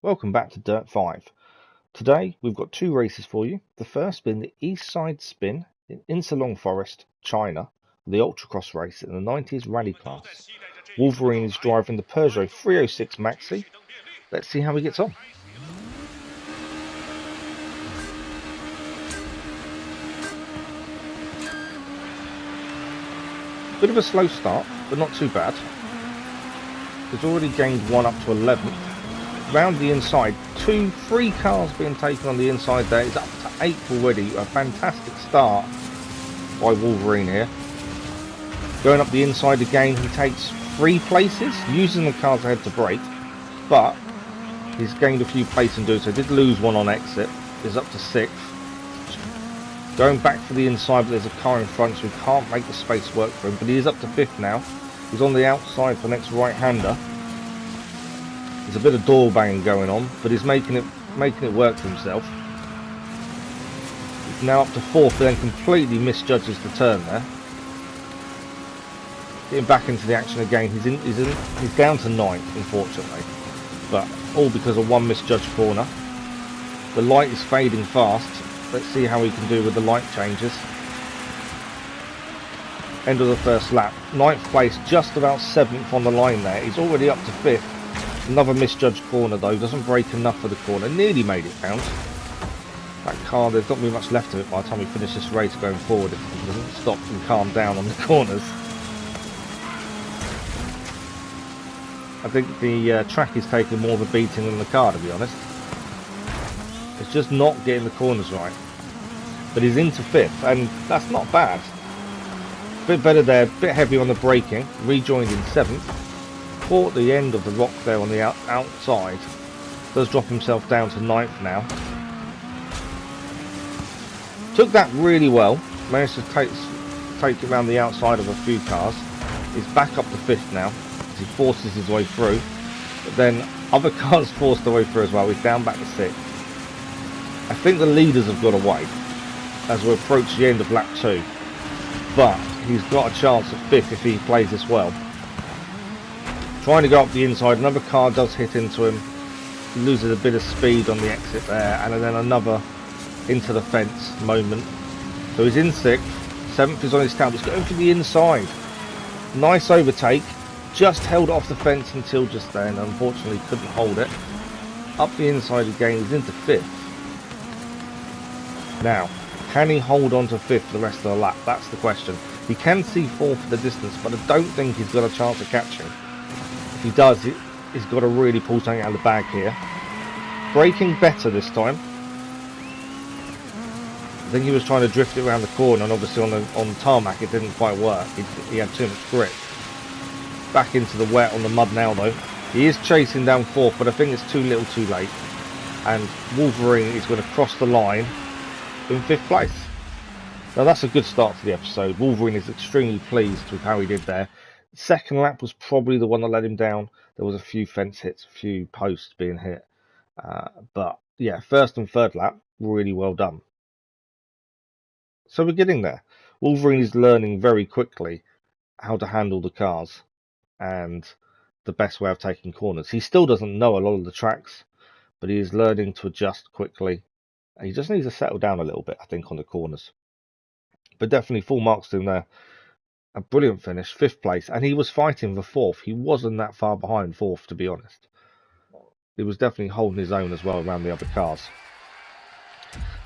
Welcome back to Dirt 5. Today we've got two races for you. The first being the Eastside Spin in Xinsilong Forest, China, the Ultracross race in the 90s rally class. Wolverine is driving the Peugeot 306 Maxi. Let's see how he gets on. Bit of a slow start, but not too bad. He's already gained one up to 11th. Round the inside, 3 cars being taken on the inside there. It's up to 8th already. A fantastic start by Wolverine here. Going up the inside again, he takes 3 places, using the cars ahead to brake, but he's gained a few places in doing so. Did lose one on exit. Is up to 6th. Going back for the inside, but there's a car in front, so he can't make the space work for him. But he is up to 5th now. He's on the outside for the next right-hander. There's a bit of door banging going on, but he's making it work for himself. He's now up to 4th, but then completely misjudges the turn there. Getting back into the action again. He's down to 9th, unfortunately, but all because of one misjudged corner. The light is fading fast. Let's see how he can do with the light changes. End of the first lap. 9th place, just about 7th on the line there. He's already up to 5th. Another misjudged corner though. Doesn't break enough for the corner. Nearly made it round. That car, there's not really much left of it by the time we finish this race going forward, if he doesn't stop and calm down on the corners. I think the track is taking more of a beating than the car, to be honest. It's just not getting the corners right. But he's into 5th, and that's not bad. A bit better there, a bit heavy on the braking. Rejoined in 7th. Caught the end of the rock there on the outside. Does drop himself down to 9th now. Took that really well. Managed to take it around the outside of a few cars. He's back up to 5th now as he forces his way through. But then other cars forced their way through as well. He's down back to 6th. I think the leaders have got away as we approach the end of lap 2. But he's got a chance at 5th if he plays this well. Trying to go up the inside, another car does hit into him. He loses a bit of speed on the exit there, and then another into the fence moment. So he's in 6th, 7th is on his tail, he's going for the inside. Nice overtake, just held off the fence until just then, unfortunately couldn't hold it. Up the inside again, he's into 5th. Now, can he hold on to 5th for the rest of the lap? That's the question. He can see 4th for the distance, but I don't think he's got a chance of catching. If he does, he's got to really pull something out of the bag here. Braking better this time. I think he was trying to drift it around the corner, and obviously on tarmac it didn't quite work. He had too much grip. Back into the wet on the mud now though. He is chasing down 4th, but I think it's too little too late. And Wolverine is going to cross the line in 5th place. Now that's a good start to the episode. Wolverine is extremely pleased with how he did there. Second lap was probably the one that let him down. There was a few fence hits, a few posts being hit. But yeah, first and third lap, really well done. So we're getting there. Wolverine is learning very quickly how to handle the cars and the best way of taking corners. He still doesn't know a lot of the tracks, but he is learning to adjust quickly. He just needs to settle down a little bit, I think, on the corners. But definitely full marks to him there. A brilliant finish, 5th place, and he was fighting for 4th. He wasn't that far behind 4th, to be honest. He was definitely holding his own as well around the other cars.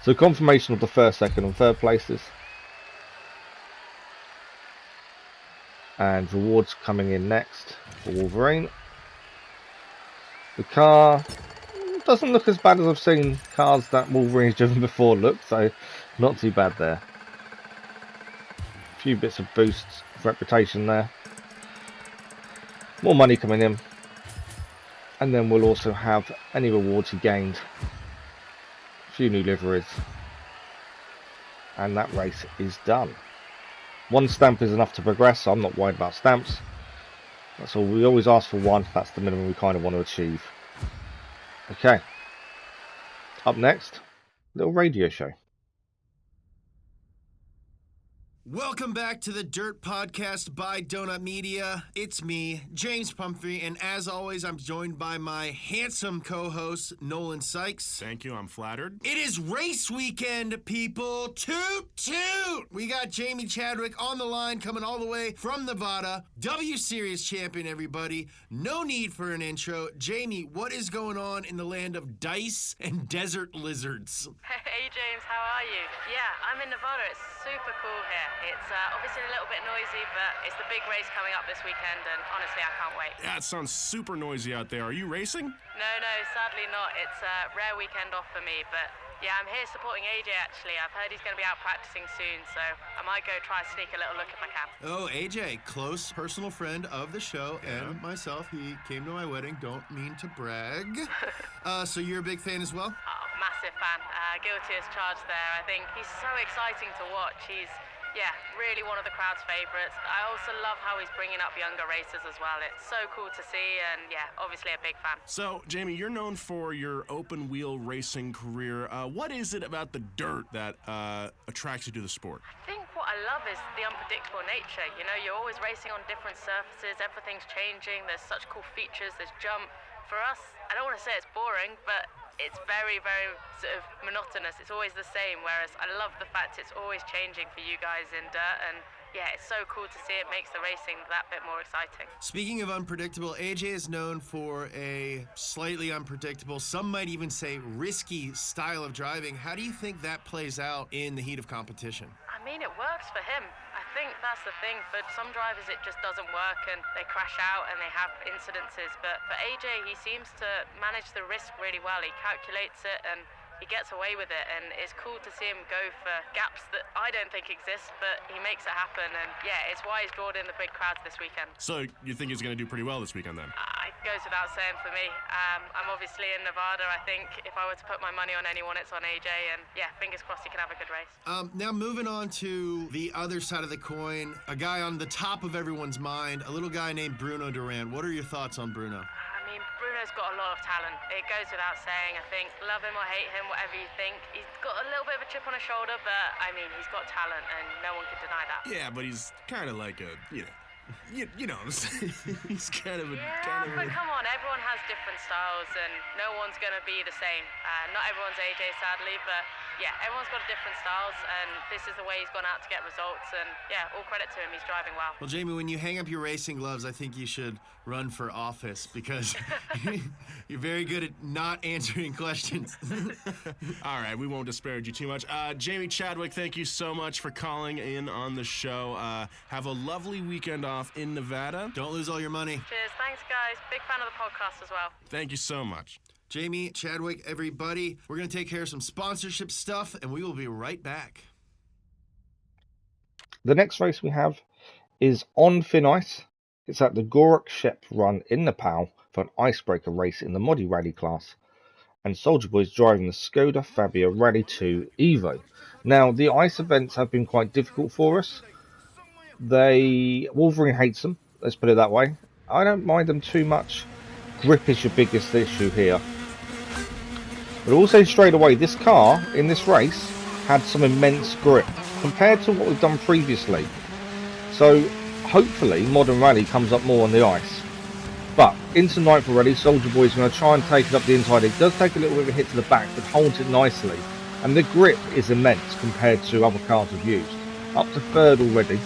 So confirmation of the 1st, 2nd and 3rd places. And rewards coming in next for Wolverine. The car doesn't look as bad as I've seen cars that Wolverine's driven before look, so not too bad there. A few bits of boosts of reputation there. More money coming in. And then we'll also have any rewards he gained. A few new liveries. And that race is done. 1 stamp is enough to progress, so I'm not worried about stamps. That's all. We always ask for 1. That's the minimum we kind of want to achieve. Okay. Up next, little radio show. Welcome back to the Dirt Podcast by Donut Media. It's me, James Pumphrey, and as always, I'm joined by my handsome co-host, Nolan Sykes. Thank you, I'm flattered. It is race weekend, people. Toot, toot! We got Jamie Chadwick on the line, coming all the way from Nevada. W Series champion, everybody. No need for an intro. Jamie, what is going on in the land of dice and desert lizards? Hey James, how are you? Yeah, I'm in Nevada. It's super cool here. It's obviously a little bit noisy, but it's the big race coming up this weekend, and honestly, I can't wait. Yeah, it sounds super noisy out there. Are you racing? No, sadly not. It's a rare weekend off for me, but yeah, I'm here supporting AJ actually. I've heard he's going to be out practicing soon, so I might go try and sneak a little look if I can. Oh, AJ, close personal friend of the show and myself. He came to my wedding. Don't mean to brag. So you're a big fan as well? Oh, massive fan. Guilty as charged there. I think he's so exciting to watch. He's really one of the crowd's favorites. I also love how he's bringing up younger racers as well. It's so cool to see, and obviously a big fan. So, Jamie, you're known for your open-wheel racing career. What is it about the dirt that attracts you to the sport? I think what I love is the unpredictable nature. You know, you're always racing on different surfaces. Everything's changing. There's such cool features. There's jump. For us, I don't want to say it's boring, but it's very, very sort of monotonous. It's always the same, whereas I love the fact it's always changing for you guys in dirt, and it's so cool to see. It makes the racing that bit more exciting. Speaking of unpredictable, AJ is known for a slightly unpredictable, some might even say risky style of driving. How do you think that plays out in the heat of competition? I mean, it works for him. I think that's the thing. For some drivers, it just doesn't work and they crash out and they have incidences. But for AJ, he seems to manage the risk really well. He calculates it and he gets away with it, and it's cool to see him go for gaps that I don't think exist, but he makes it happen, and it's why he's drawn in the big crowds this weekend. So you think he's going to do pretty well this weekend then? It goes without saying for me. I'm obviously in Nevada. I think if I were to put my money on anyone, it's on AJ, and fingers crossed he can have a good race. Now moving on to the other side of the coin, a guy on the top of everyone's mind, a little guy named Bruno Duran. What are your thoughts on Bruno? Bruno's got a lot of talent. It goes without saying. I think, love him or hate him, whatever you think, he's got a little bit of a chip on his shoulder, but I mean, he's got talent, and no one can deny that. Yeah, but he's kind of like a, you know what I'm saying? He's kind of a... but come on, everyone has different styles, and no one's going to be the same. Not everyone's AJ, sadly, but everyone's got different styles, and this is the way he's gone out to get results, and all credit to him, he's driving well. Well, Jamie, when you hang up your racing gloves, I think you should run for office, because you're very good at not answering questions. All right, we won't disparage you too much. Jamie Chadwick, thank you so much for calling in on the show. Have a lovely weekend off in Nevada. Don't lose all your money. Cheers. Thanks, guys. Big fan of the podcast as well. Thank you so much. Jamie Chadwick, everybody. We're going to take care of some sponsorship stuff, and we will be right back. The next race we have is on thin ice. It's at the Gorakshep Run in Nepal for an icebreaker race in the Modi Rally class. And Soldierboy is driving the Skoda Fabia Rally2 Evo. Now, the ice events have been quite difficult for us. Wolverine hates them, let's put it that way. I don't mind them too much. Grip is your biggest issue here. But also straight away, this car in this race had some immense grip compared to what we've done previously. So hopefully Modern Rally comes up more on the ice. But into ninth already, Soldierboy is going to try and take it up the inside. It does take a little bit of a hit to the back, but holds it nicely. And the grip is immense compared to other cars we've used. Up to third already.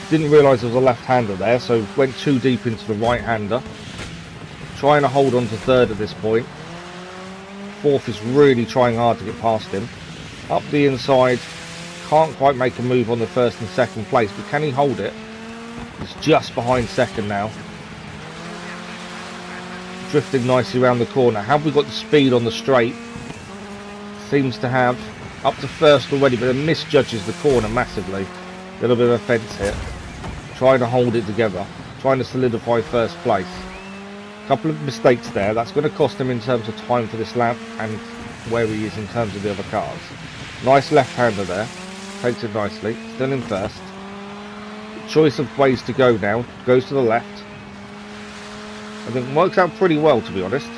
Didn't realise there was a left-hander there, so went too deep into the right-hander. Trying to hold on to third at this point. Fourth is really trying hard to get past him. Up the inside, can't quite make a move on the first and second place, but can he hold it? He's just behind second now. Drifting nicely around the corner. Have we got the speed on the straight? Seems to have. Up to first already, but it misjudges the corner massively. A little bit of a fence hit. Trying to hold it together. Trying to solidify first place. A couple of mistakes there. That's going to cost him in terms of time for this lap and where he is in terms of the other cars. Nice left-hander there. Takes it nicely. Still in first. Choice of ways to go now. Goes to the left. I think it works out pretty well, to be honest.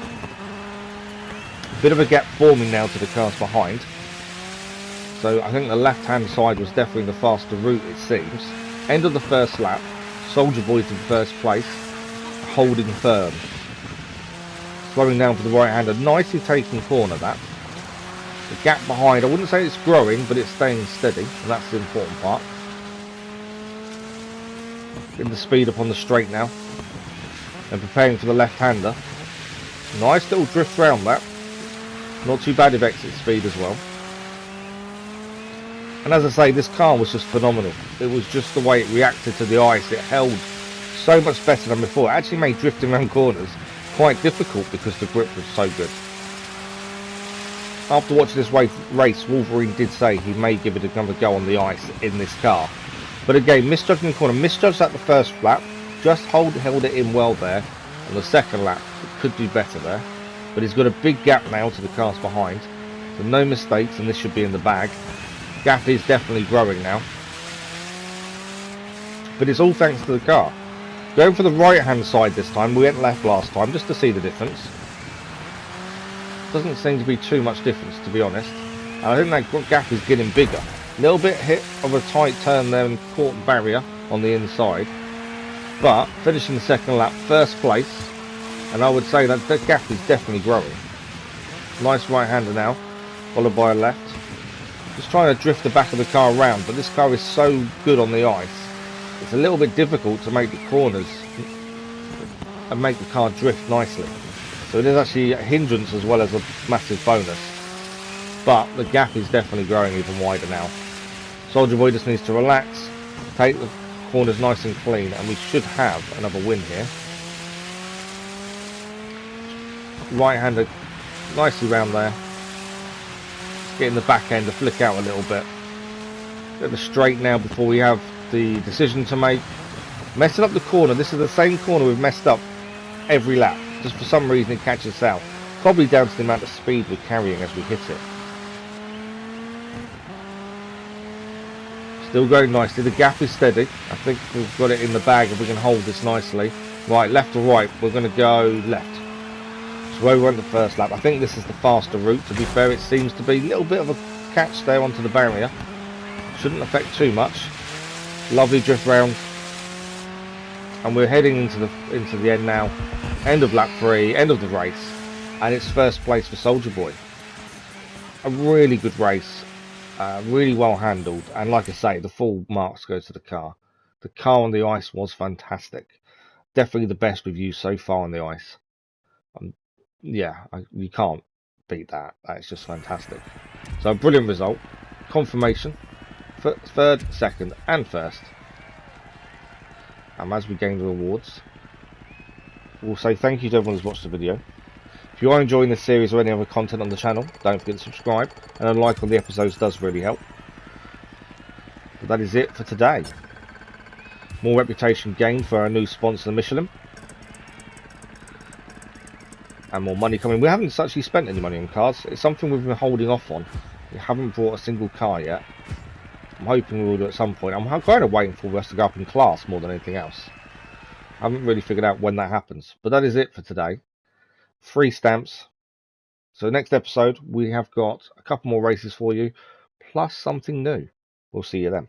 A bit of a gap forming now to the cars behind. So I think the left-hand side was definitely the faster route, it seems. End of the first lap, Soldierboy's in first place, holding firm. Slowing down for the right-hander, nicely taking corner that. The gap behind, I wouldn't say it's growing, but it's staying steady, and that's the important part. Getting the speed up on the straight now, and preparing for the left-hander. Nice little drift round that. Not too bad of exit speed as well. And as I say, this car was just phenomenal. It was just the way it reacted to the ice. It held so much better than before. It actually made drifting around corners quite difficult because the grip was so good. After watching this race, Wolverine did say he may give it another go on the ice in this car. But again, misjudging the corner, misjudged at the first lap, just held it in well there. On the second lap, it could do better there. But he's got a big gap now to the cars behind. So no mistakes, and this should be in the bag. Gap is definitely growing now. But it's all thanks to the car. Going for the right hand side this time, we went left last time just to see the difference. Doesn't seem to be too much difference, to be honest. And I think that gap is getting bigger. A little bit hit of a tight turn there and caught the barrier on the inside. But finishing the second lap, first place. And I would say that the gap is definitely growing. Nice right hander now, followed by a left. Just trying to drift the back of the car around, but this car is so good on the ice. It's a little bit difficult to make the corners and make the car drift nicely. So it is actually a hindrance as well as a massive bonus. But the gap is definitely growing even wider now. Soldierboy just needs to relax, take the corners nice and clean, and we should have another win here. Right-hander nicely round there. Just getting the back end to flick out a little bit. Get the straight now before we have the decision to make. Messing up the corner. This is the same corner we've messed up every lap. Just for some reason it catches out. Probably down to the amount of speed we're carrying as we hit it. Still going nicely. The gap is steady. I think we've got it in the bag if we can hold this nicely. Right, left or right? We're going to go left. So where we went the first lap. I think this is the faster route. To be fair, it seems to be a little bit of a catch there onto the barrier. Shouldn't affect too much. Lovely drift round. And we're heading into the end now. End of lap 3, end of the race. And it's first place for Soldierboy. A really good race. Really well handled. And like I say, the full marks go to the car. The car on the ice was fantastic. Definitely the best we've used so far on the ice. You can't beat that. That's just fantastic. So a brilliant result. Confirmation. Third, second and first. As we gain the rewards, we'll say thank you to everyone who's watched the video. If you are enjoying this series or any other content on the channel, don't forget to subscribe, and a like on the episodes does really help. But that is it for today. More reputation gained for our new sponsor Michelin. And more money coming. We haven't actually spent any money on cars. It's something we've been holding off on. We haven't bought a single car yet. I'm hoping we will do at some point. I'm kind of waiting for us to go up in class more than anything else. I haven't really figured out when that happens. But that is it for today. 3 stamps. So next episode we have got a couple more races for you, plus something new. We'll see you then.